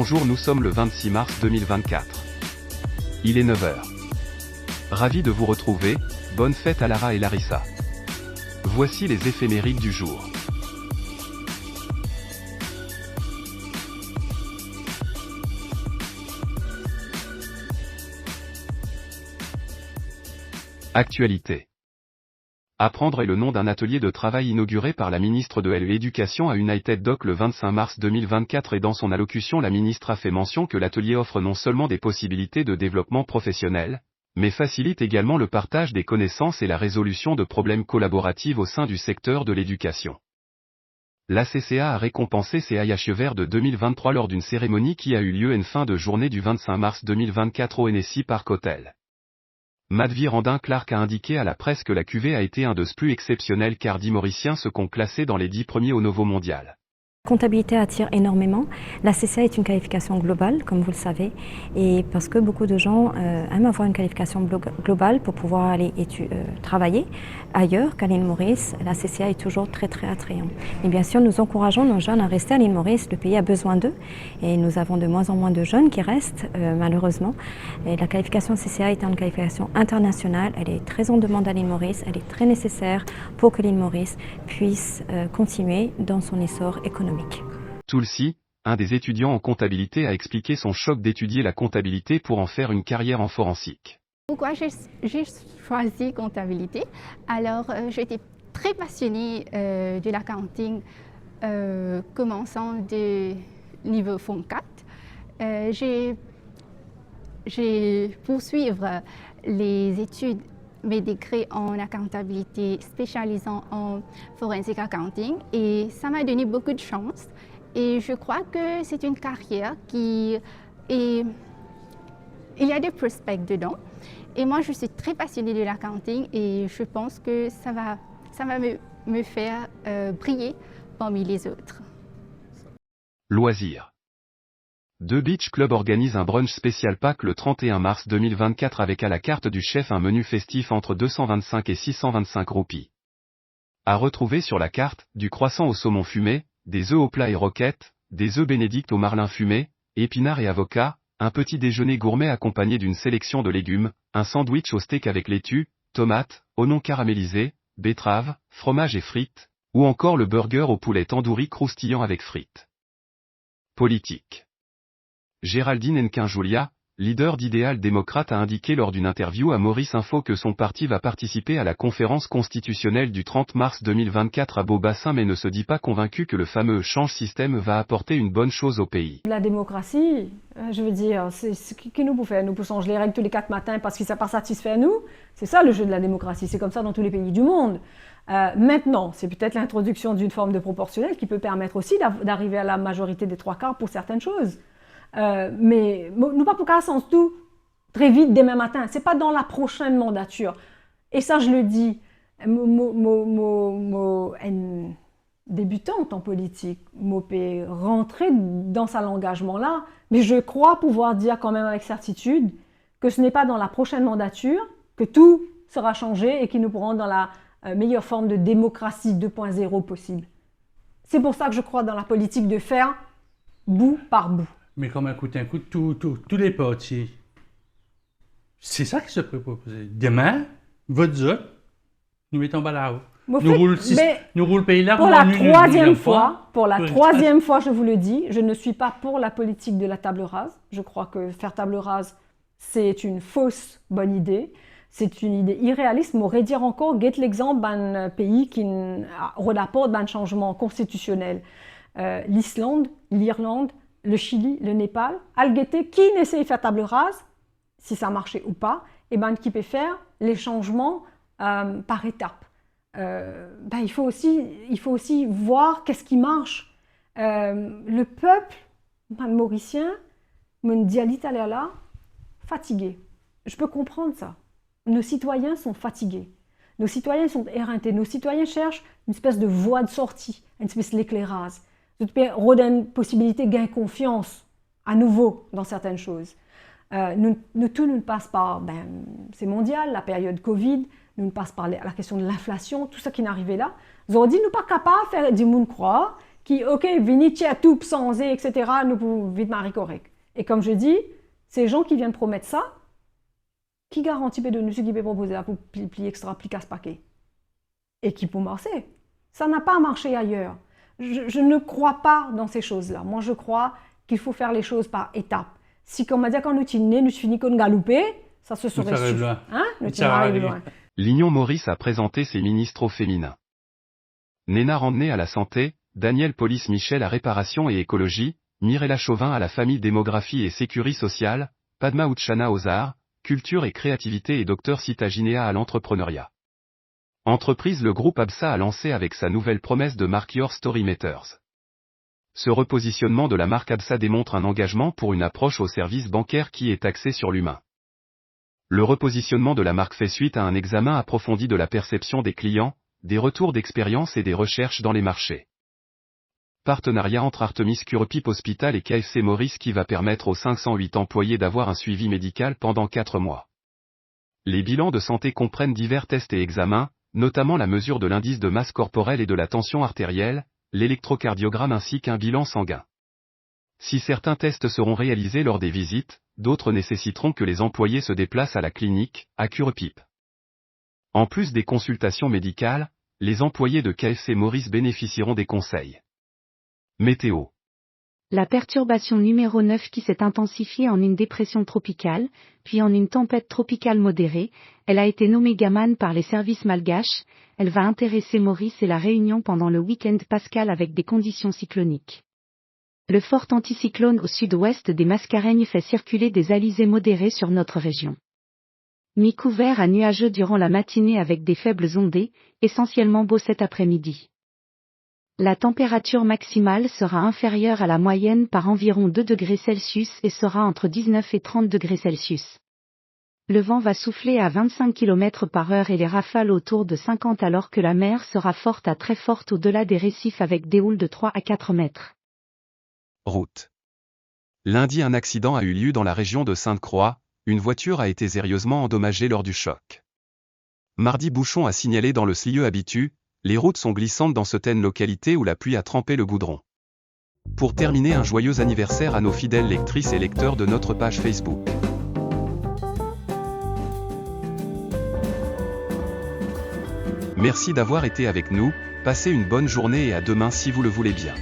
Bonjour, nous sommes le 26 mars 2024. Il est 9 h. Ravi de vous retrouver, bonne fête à Lara et Larissa. Voici les éphémérides du jour. Actualité. Apprendre est le nom d'un atelier de travail inauguré par la ministre de l'Éducation à United Doc le 25 mars 2024 et dans son allocution la ministre a fait mention que l'atelier offre non seulement des possibilités de développement professionnel, mais facilite également le partage des connaissances et la résolution de problèmes collaboratifs au sein du secteur de l'éducation. L'ACCA a récompensé ses AHEVER de 2023 lors d'une cérémonie qui a eu lieu en fin de journée du 25 mars 2024 au NSI Park Hotel. Madhvi Randin-Clark a indiqué à la presse que la cuvée a été un des plus exceptionnels car 10 Mauriciens se sont classés dans les 10 premiers au Novo mondial. La comptabilité attire énormément. La CCA est une qualification globale, comme vous le savez, et parce que beaucoup de gens aiment avoir une qualification globale pour pouvoir aller travailler ailleurs qu'à l'île Maurice. La CCA est toujours très attrayante. Et bien sûr, nous encourageons nos jeunes à rester à l'île Maurice. Le pays a besoin d'eux et nous avons de moins en moins de jeunes qui restent, malheureusement. Et la qualification CCA est une qualification internationale. Elle est très en demande à l'île Maurice. Elle est très nécessaire pour que l'île Maurice puisse continuer dans son essor économique. Tulsi, un des étudiants en comptabilité, a expliqué son choc d'étudier la comptabilité pour en faire une carrière en forensique. Pourquoi j'ai choisi comptabilité? Alors, j'étais très passionnée de l'accounting, commençant de niveau Form 4. J'ai poursuivre les études, mes degrés en comptabilité spécialisant en forensic accounting et ça m'a donné beaucoup de chance et je crois que c'est une carrière il y a des prospects dedans et moi je suis très passionnée de l'accounting et je pense que ça va me faire briller parmi les autres. Loisirs. The Beach Club organise un brunch spécial Pâques le 31 mars 2024 avec à la carte du chef un menu festif entre 225 et 625 roupies. À retrouver sur la carte, du croissant au saumon fumé, des œufs au plat et roquettes, des œufs bénédicts au marlin fumé, épinards et avocats, un petit déjeuner gourmet accompagné d'une sélection de légumes, un sandwich au steak avec laitue, tomates, oignons caramélisés, betteraves, fromage et frites, ou encore le burger au poulet tandoori croustillant avec frites. Politique. Géraldine Nkin-Julia, leader d'Idéal démocrate, a indiqué lors d'une interview à Maurice Info que son parti va participer à la conférence constitutionnelle du 30 mars 2024 à Beaubassin mais ne se dit pas convaincu que le fameux change système va apporter une bonne chose au pays. La démocratie, je veux dire, c'est ce qui nous fait. Nous pouvons changer les règles tous les 4 matins parce que ça ne pas satisfait nous. C'est ça le jeu de la démocratie, c'est comme ça dans tous les pays du monde. Maintenant, c'est peut-être l'introduction d'une forme de proportionnelle qui peut permettre aussi d'arriver à la majorité des 3/4 pour certaines choses. Mais nous pas pour qu'à sens tout très vite demain matin. C'est pas dans la prochaine mandature. Et ça, je le dis, une débutante en politique, peut rentrer dans cet engagement-là, mais je crois pouvoir dire quand même avec certitude que ce n'est pas dans la prochaine mandature que tout sera changé et que nous pourrons dans la meilleure forme de démocratie 2.0 possible. C'est pour ça que je crois dans la politique de faire bout par bout. Mais comme un coup, tous les partis. C'est ça qui se peut proposer. Demain, votre zone, nous mettons bas là-haut. Nous roulons le pays là pour la troisième fois, je vous le dis, je ne suis pas pour la politique de la table rase. Je crois que faire table rase, c'est une fausse bonne idée. C'est une idée irréaliste. M'aurait dire encore, get l'exemple d'un pays qui rapporte un changement constitutionnel. L'Islande, l'Irlande, le Chili, le Népal, Algété, qui n'essaie de faire table rase, si ça marchait ou pas, et qui peut faire les changements par étapes. Il faut aussi voir qu'est-ce qui marche. Le peuple mauricien, me dit à l'Italien là, fatigué. Je peux comprendre ça. Nos citoyens sont fatigués. Nos citoyens sont éreintés. Nos citoyens cherchent une espèce de voie de sortie, une espèce d'éclairage. Une possibilité de gagner confiance à nouveau dans certaines choses. Tout nous passe par, c'est mondial, la période Covid, nous ne passe par la question de l'inflation, tout ça qui est arrivé là. Nous avons dit, nous pas capables de faire du monde croire qui, ok, vinici à tout, sans et, etc., nous pouvons vite marier correct. Et comme je dis, ces gens qui viennent promettre ça, qui garantit de nous ce qui peut proposer pour plier extra, plier ce paquet? Et qui peut marcher. Ça n'a pas marché ailleurs. Je ne crois pas dans ces choses-là. Moi, je crois qu'il faut faire les choses par étapes. Si, comme on m'a dit, quand nous finissons qu'on galoper, ça se serait suffisant. Hein? Loin. L'Union Maurice a présenté ses ministres au féminin. Néna Randney à la santé, Daniel Police-Michel à réparation et écologie, Mirella Chauvin à la famille, démographie et sécurité sociale, Padma Uchana aux arts, culture et créativité et Dr Sita Ginea à l'entrepreneuriat. Entreprise, le groupe ABSA a lancé avec sa nouvelle promesse de marque Your Story Matters. Ce repositionnement de la marque ABSA démontre un engagement pour une approche au service bancaire qui est axée sur l'humain. Le repositionnement de la marque fait suite à un examen approfondi de la perception des clients, des retours d'expérience et des recherches dans les marchés. Partenariat entre Artemis Curepip Hospital et KFC Maurice qui va permettre aux 508 employés d'avoir un suivi médical pendant 4 mois. Les bilans de santé comprennent divers tests et examens, notamment la mesure de l'indice de masse corporelle et de la tension artérielle, l'électrocardiogramme ainsi qu'un bilan sanguin. Si certains tests seront réalisés lors des visites, d'autres nécessiteront que les employés se déplacent à la clinique, à Curepip. En plus des consultations médicales, les employés de KFC Maurice bénéficieront des conseils. Météo. La perturbation numéro 9 qui s'est intensifiée en une dépression tropicale, puis en une tempête tropicale modérée, elle a été nommée Gaman par les services malgaches, elle va intéresser Maurice et la Réunion pendant le week-end pascal avec des conditions cycloniques. Le fort anticyclone au sud-ouest des Mascareignes fait circuler des alizés modérés sur notre région. Mi-couvert à nuageux durant la matinée avec des faibles ondées, essentiellement beau cet après-midi. La température maximale sera inférieure à la moyenne par environ 2 degrés Celsius et sera entre 19 et 30 degrés Celsius. Le vent va souffler à 25 km/h et les rafales autour de 50 alors que la mer sera forte à très forte au-delà des récifs avec des houles de 3 à 4 mètres. Route. Lundi, un accident a eu lieu dans la région de Sainte-Croix, une voiture a été sérieusement endommagée lors du choc. Mardi, bouchon a signalé dans le Slieu Habitu, les routes sont glissantes dans certaines localités où la pluie a trempé le goudron. Pour terminer, un joyeux anniversaire à nos fidèles lectrices et lecteurs de notre page Facebook. Merci d'avoir été avec nous, passez une bonne journée et à demain si vous le voulez bien.